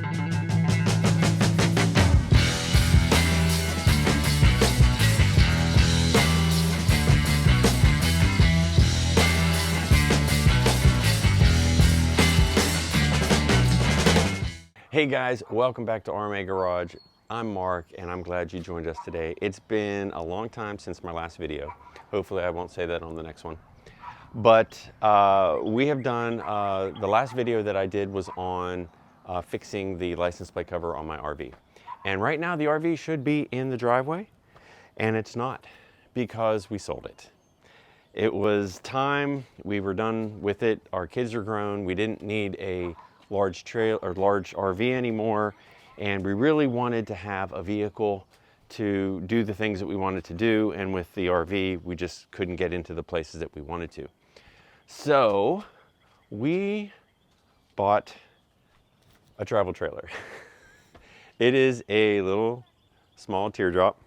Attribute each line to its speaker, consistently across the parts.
Speaker 1: Hey guys, welcome back to RMA Garage. I'm Mark and I'm glad you joined us today. It's been a long time since my last video. Hopefully I won't say that on the next one. But we have done, the last video that I did was on fixing the license plate cover on my RV. And right now the RV should be in the driveway, and it's not, because we sold it. It was time, we were done with it, our kids are grown, we didn't need a large trail or large RV anymore, and we really wanted to have a vehicle to do the things that we wanted to do, and with the RV we just couldn't get into the places that we wanted to. So we bought a travel trailer. It is a little small teardrop.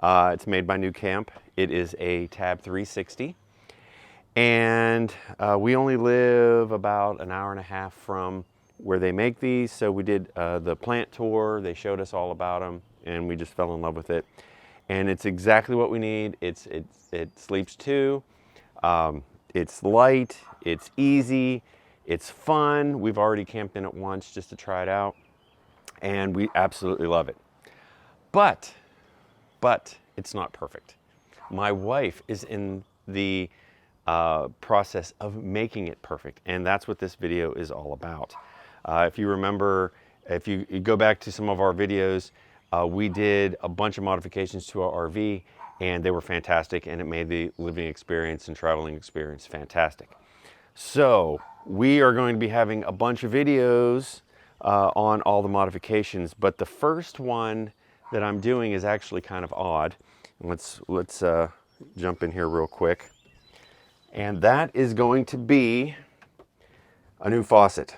Speaker 1: It's made by NuCamp. It is a Tab 360. And we only live about an hour and a half from where they make these. So we did the plant tour. They showed us all about them and we just fell in love with it. And it's exactly what we need. It sleeps two. It's light, it's easy, it's fun. We've already camped in it once just to try it out, and we absolutely love it. But it's not perfect. My wife is in the process of making it perfect, and that's what this video is all about. If you remember, if you go back to some of our videos, we did a bunch of modifications to our RV, and they were fantastic, and it made the living experience and traveling experience fantastic. So we are going to be having a bunch of videos on all the modifications, but the first one that I'm doing is actually kind of odd. Let's jump in here real quick. And that is going to be a new faucet.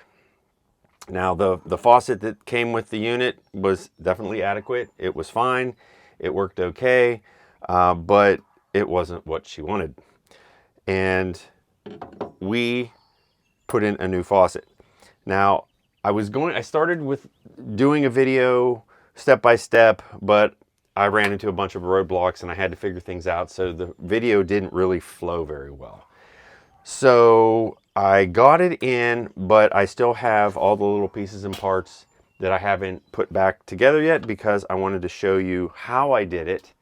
Speaker 1: Now the faucet that came with the unit was definitely adequate. It was fine. It worked okay. But it wasn't what she wanted. And we put in a new faucet. Now, I started with doing a video step by step, but I ran into a bunch of roadblocks and I had to figure things out, so the video didn't really flow very well. So I got it in, but I still have all the little pieces and parts that I haven't put back together yet because I wanted to show you how I did it.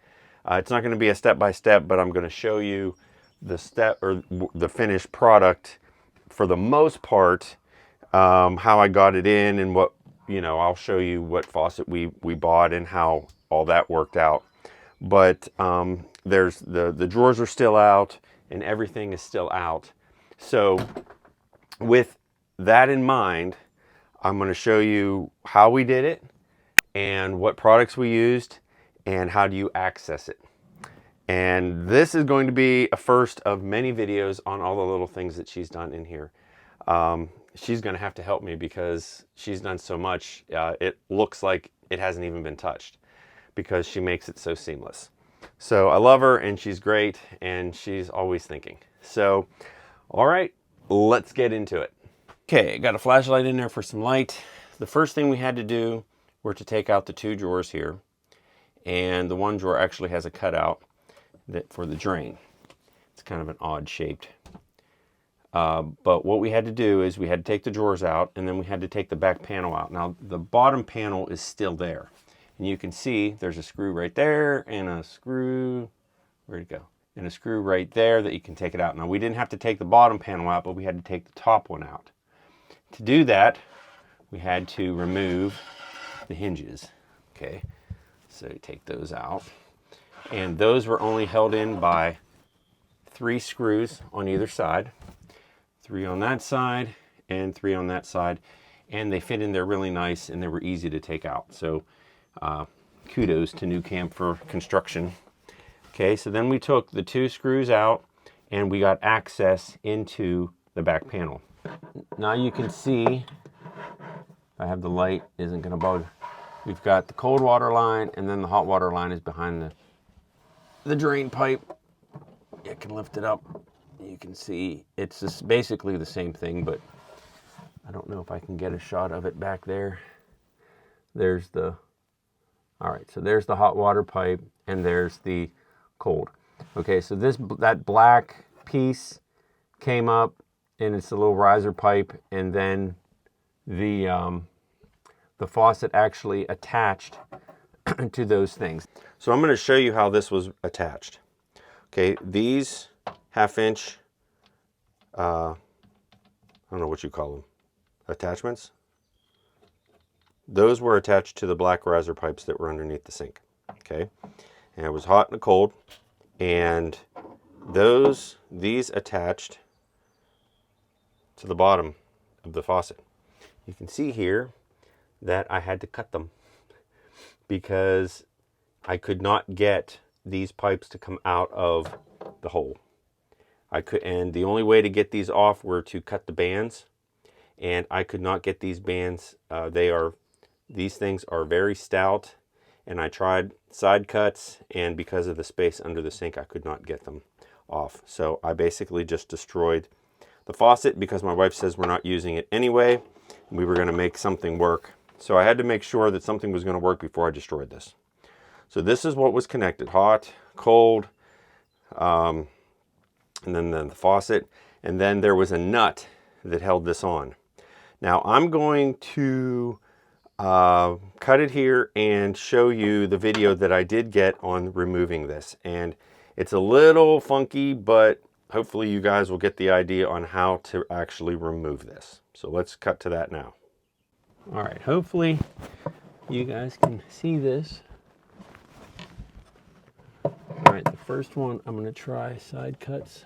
Speaker 1: It's not going to be a step-by-step, but I'm going to show you the the finished product for the most part, how I got it in and what, I'll show you what faucet we bought and how all that worked out. But there's the drawers are still out and everything is still out. So with that in mind, I'm going to show you how we did it and what products we used and how do you access it. And this is going to be a first of many videos on all the little things that she's done in here. She's going to have to help me because she's done so much. It looks like it hasn't even been touched because she makes it so seamless. So I love her and she's great and she's always thinking. So, all right, let's get into it. Okay, got a flashlight in there for some light. The first thing we had to do were to take out the two drawers here. And the one drawer actually has a cutout for the drain. It's kind of an odd shaped. But what we had to do is we had to take the drawers out and then we had to take the back panel out. Now the bottom panel is still there. And you can see there's a screw right there and a screw, where'd it go? And a screw right there that you can take it out. Now we didn't have to take the bottom panel out, but we had to take the top one out. To do that, we had to remove the hinges, okay? So take those out. And those were only held in by 3 screws on either side. 3 on that side and 3 on that side. And they fit in there really nice and they were easy to take out. So kudos to NuCamp for construction. Okay, so then we took the 2 screws out and we got access into the back panel. Now you can see, I have the light, isn't gonna bug. We've got the cold water line and then the hot water line is behind the drain pipe. You can lift it up. You can see it's just basically the same thing, but I don't know if I can get a shot of it back there. there's the, all right, so there's the hot water pipe and there's the cold. Okay, so that black piece came up and it's a little riser pipe, and then the faucet actually attached to those things. So I'm going to show you how this was attached. Okay, these 1/2 inch, I don't know what you call them, attachments. Those were attached to the black riser pipes that were underneath the sink. Okay, and it was hot and cold, and these attached to the bottom of the faucet. You can see here that I had to cut them because I could not get these pipes to come out of the hole. And the only way to get these off were to cut the bands, and I could not get these bands. These things are very stout, and I tried side cuts, and because of the space under the sink, I could not get them off. So I basically just destroyed the faucet because my wife says we're not using it anyway, and we were going to make something work. So I had to make sure that something was going to work before I destroyed this. So this is what was connected: hot, cold, and then the faucet, and then there was a nut that held this on. Now I'm going to cut it here and show you the video that I did get on removing this. And it's a little funky, but hopefully you guys will get the idea on how to actually remove this. So let's cut to that now. All right, hopefully you guys can see this. All right, the first one, I'm going to try side cuts.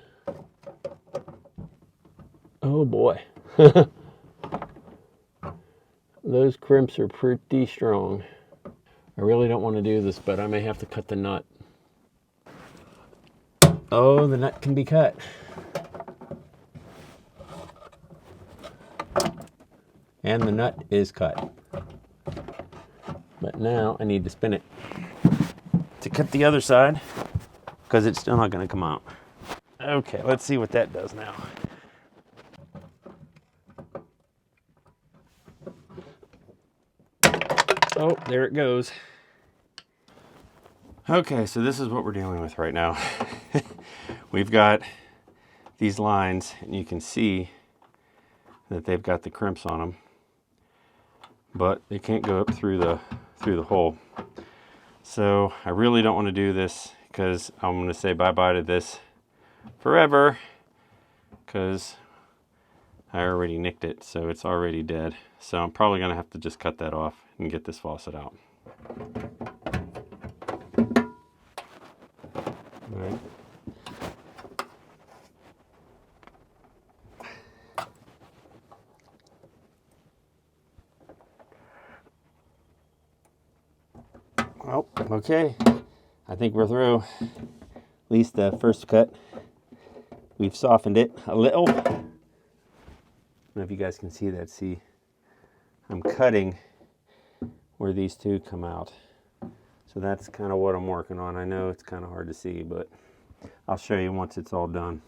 Speaker 1: Oh boy. Those crimps are pretty strong. I really don't want to do this, but I may have to cut the nut. Oh, the nut can be cut. And the nut is cut. But now I need to spin it to cut the other side, because it's still not going to come out. Okay, let's see what that does now. Oh, there it goes. Okay, so this is what we're dealing with right now. We've got these lines, and you can see that they've got the crimps on them, but they can't go up through the hole. So I really don't want to do this, because I'm going to say bye-bye to this forever, because I already nicked it, so it's already dead. So I'm probably going to have to just cut that off and get this faucet out. All right. Oh, okay. I think we're through. At least the first cut. We've softened it a little. I don't know if you guys can see that. See, I'm cutting where these two come out. So that's kind of what I'm working on. I know it's kind of hard to see, but I'll show you once it's all done.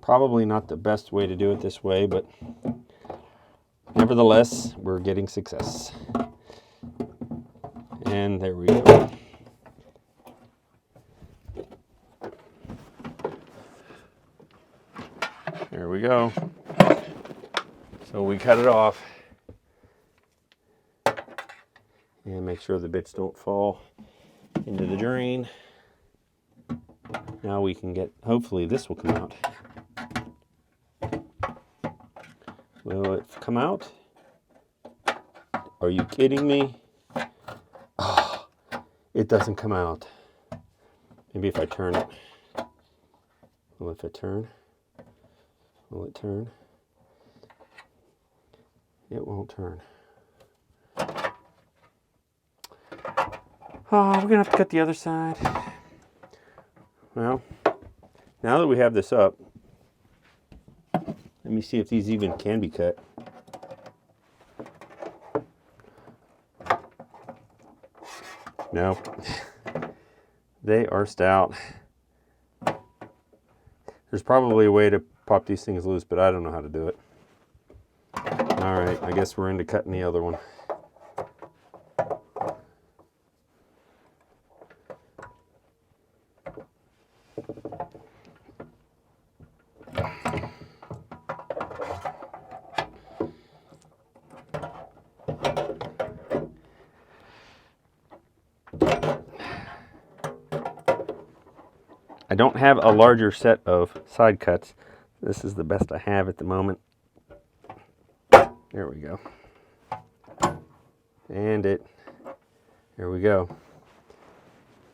Speaker 1: Probably not the best way to do it this way, but nevertheless, we're getting success. And there we go. There we go. So we cut it off. And make sure the bits don't fall into the drain. Now we can get, hopefully this will come out. Will it come out? Are you kidding me? Oh, it doesn't come out. Maybe if I turn it. Will it turn? Will it turn? It won't turn. Oh, we're gonna have to cut the other side. Well, now that we have this up, let me see if these even can be cut. No, they are stout. There's probably a way to pop these things loose, but I don't know how to do it. All right, I guess we're into cutting the other one. I don't have a larger set of side cuts. This is the best I have at the moment. There we go. And there we go.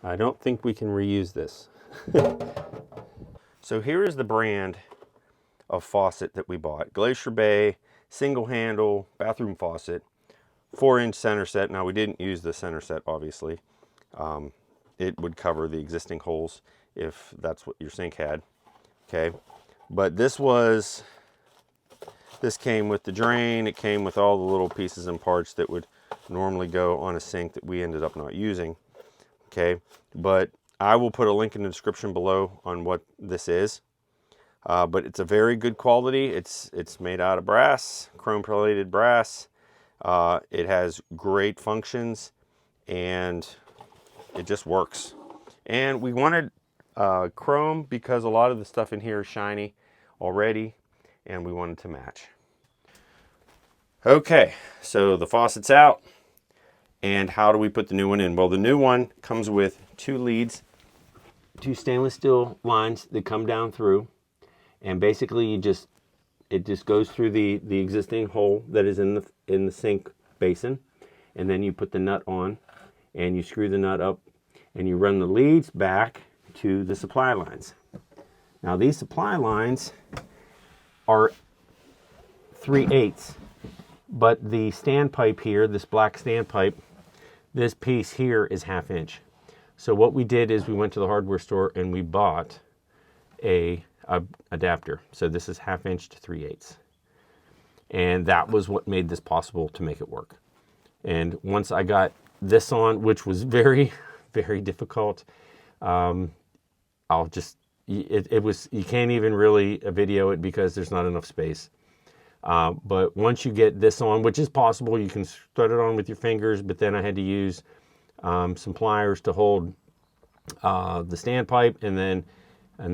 Speaker 1: I don't think we can reuse this. So here is the brand of faucet that we bought. Glacier Bay, single handle, bathroom faucet, 4-inch center set. Now we didn't use the center set, obviously. It would cover the existing holes if that's what your sink had. Okay, but this came with the drain. It came with all the little pieces and parts that would normally go on a sink that we ended up not using. Okay, but I will put a link in the description below on what this is. But it's a very good quality. It's made out of brass, chrome plated brass. It has great functions and it just works. And we wanted chrome because a lot of the stuff in here is shiny already and we wanted to match. Okay, so the faucet's out. And how do we put the new one in? Well, the new one comes with 2 leads, 2 stainless steel lines that come down through. And basically it just goes through the existing hole that is in the sink basin. And then you put the nut on and you screw the nut up and you run the leads back to the supply lines. Now these supply lines are 3/8, but the standpipe here, this black standpipe, this piece here is 1/2 inch. So what we did is we went to the hardware store and we bought a adapter. So this is 1/2 inch to 3/8. And that was what made this possible to make it work. And once I got this on, which was very, very difficult, it was, you can't even really video it because there's not enough space. But once you get this on, which is possible, you can thread it on with your fingers, but then I had to use some pliers to hold the standpipe, and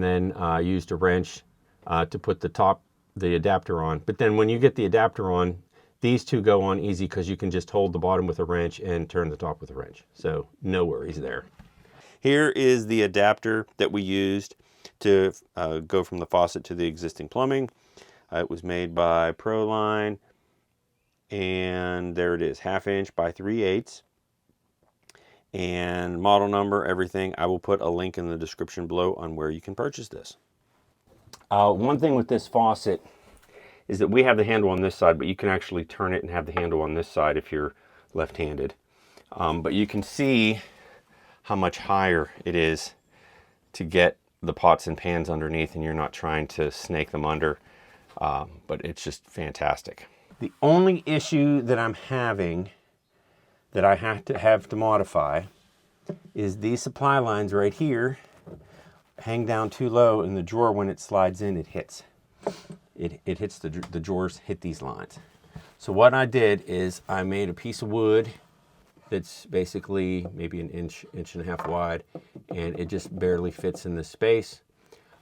Speaker 1: then used a wrench to put the adapter on. But then when you get the adapter on, these two go on easy because you can just hold the bottom with a wrench and turn the top with a wrench. So no worries there. Here is the adapter that we used to go from the faucet to the existing plumbing. It was made by Proline, and there it is, 1/2 inch by 3/8. And model number, everything. I will put a link in the description below on where you can purchase this. One thing with this faucet is that we have the handle on this side, but you can actually turn it and have the handle on this side if you're left-handed. But you can see how much higher it is to get the pots and pans underneath, and you're not trying to snake them under. But it's just fantastic. The only issue that I'm having that I have to modify is these supply lines right here hang down too low in the drawer. When it slides in, it hits. It hits the drawers hit these lines. So what I did is I made a piece of wood that's basically maybe an inch and a half wide, and it just barely fits in this space.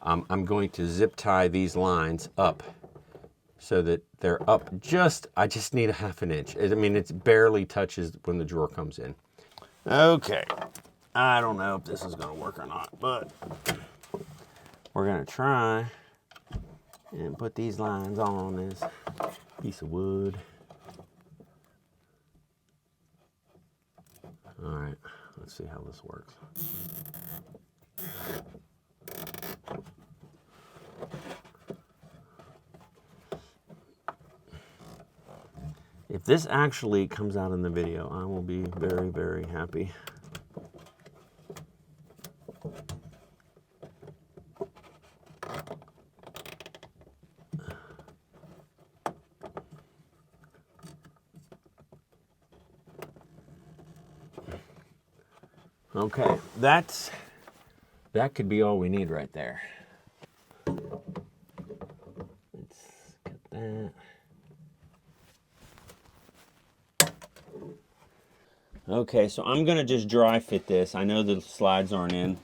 Speaker 1: I'm going to zip tie these lines up so that they're up I just need 1/2 inch. I mean, it barely touches when the drawer comes in. Okay, I don't know if this is gonna work or not, but we're gonna try and put these lines on this piece of wood. All right, let's see how this works. If this actually comes out in the video, I will be very, very happy. Okay, that could be all we need right there. Let's get that. Okay, so I'm gonna just dry fit this. I know the slides aren't in.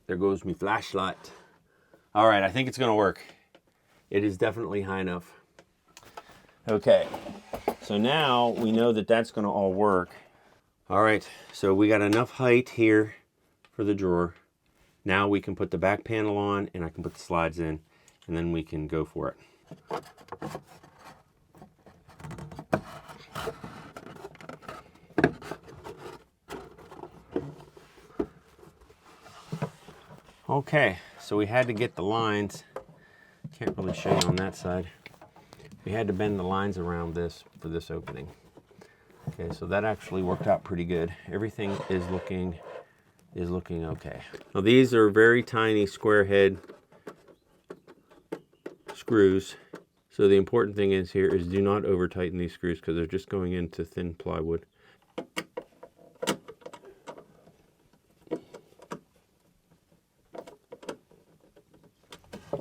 Speaker 1: There goes my flashlight. All right, I think it's gonna work. It is definitely high enough. Okay, so now we know that that's gonna all work. All right, so we got enough height here for the drawer. Now we can put the back panel on and I can put the slides in and then we can go for it. Okay, so we had to get the lines. Can't really show you on that side. We had to bend the lines around this for this opening. Okay, so that actually worked out pretty good. Everything is looking okay. Now these are very tiny square head screws. So the important thing is here is do not over tighten these screws because they're just going into thin plywood.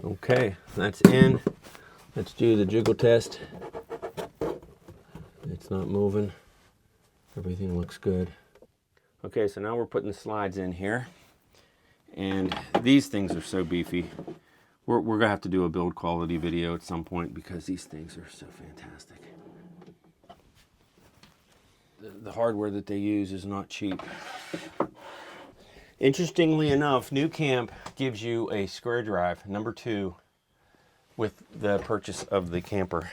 Speaker 1: Okay, that's in. Let's do the jiggle test. It's not moving. Everything looks good. Okay, so now we're putting the slides in here. And these things are so beefy. We're gonna have to do a build quality video at some point because these things are so fantastic. The hardware that they use is not cheap. Interestingly enough, NuCamp gives you a square drive, number 2, with the purchase of the camper,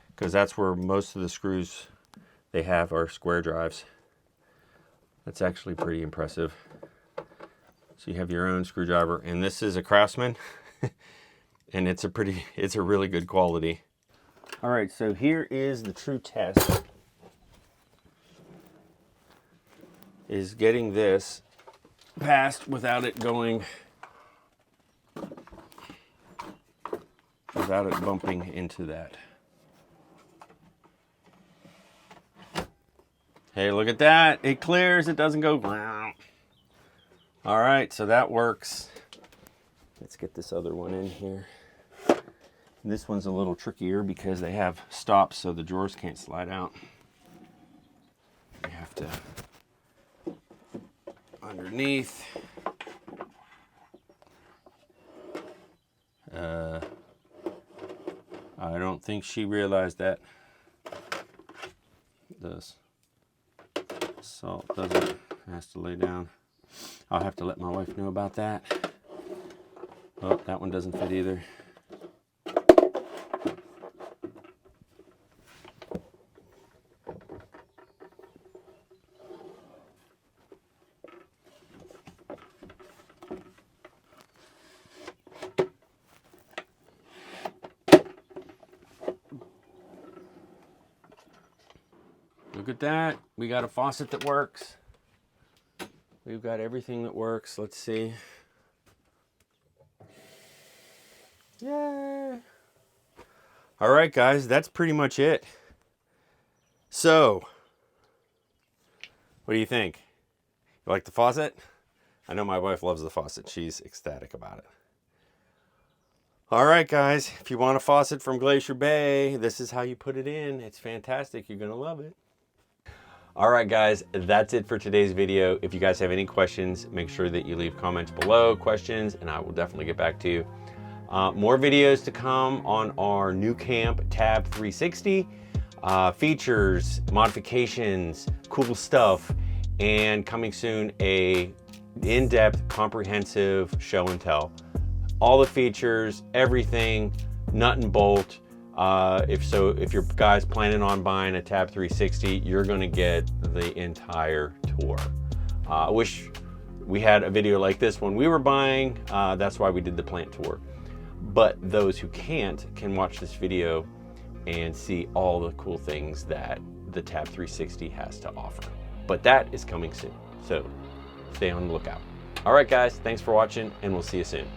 Speaker 1: because that's where most of the screws they have are square drives. That's actually pretty impressive. So you have your own screwdriver, and this is a Craftsman, and it's a really good quality. All right, so here is the true test. Is getting this past without it bumping into that. Hey, look at that. It clears, it doesn't go. All right, so that works. Let's get this other one in here. And this one's a little trickier because they have stops so the drawers can't slide out. You have to underneath. I don't think she realized that. The salt has to lay down. I'll have to let my wife know about that. Oh, that one doesn't fit either. Look at that. We got a faucet that works. We've got everything that works. Let's see. Yay. All right, guys, that's pretty much it. So, what do you think? You like the faucet? I know my wife loves the faucet. She's ecstatic about it. All right, guys, if you want a faucet from Glacier Bay, this is how you put it in. It's fantastic. You're going to love it. All right, guys, that's it for today's video. If you guys have any questions, make sure that you leave comments below, questions, and I will definitely get back to you. More videos to come on our NuCamp Tab 360. Features, modifications, cool stuff, and coming soon, a in-depth, comprehensive show and tell. All the features, everything, nut and bolt. If you're guys planning on buying a Tab 360, you're gonna get the entire tour. I wish we had a video like this when we were buying. That's why we did the plant tour. But those who can't can watch this video and see all the cool things that the Tab 360 has to offer. But that is coming soon, so stay on the lookout. All right, guys, thanks for watching, and we'll see you soon.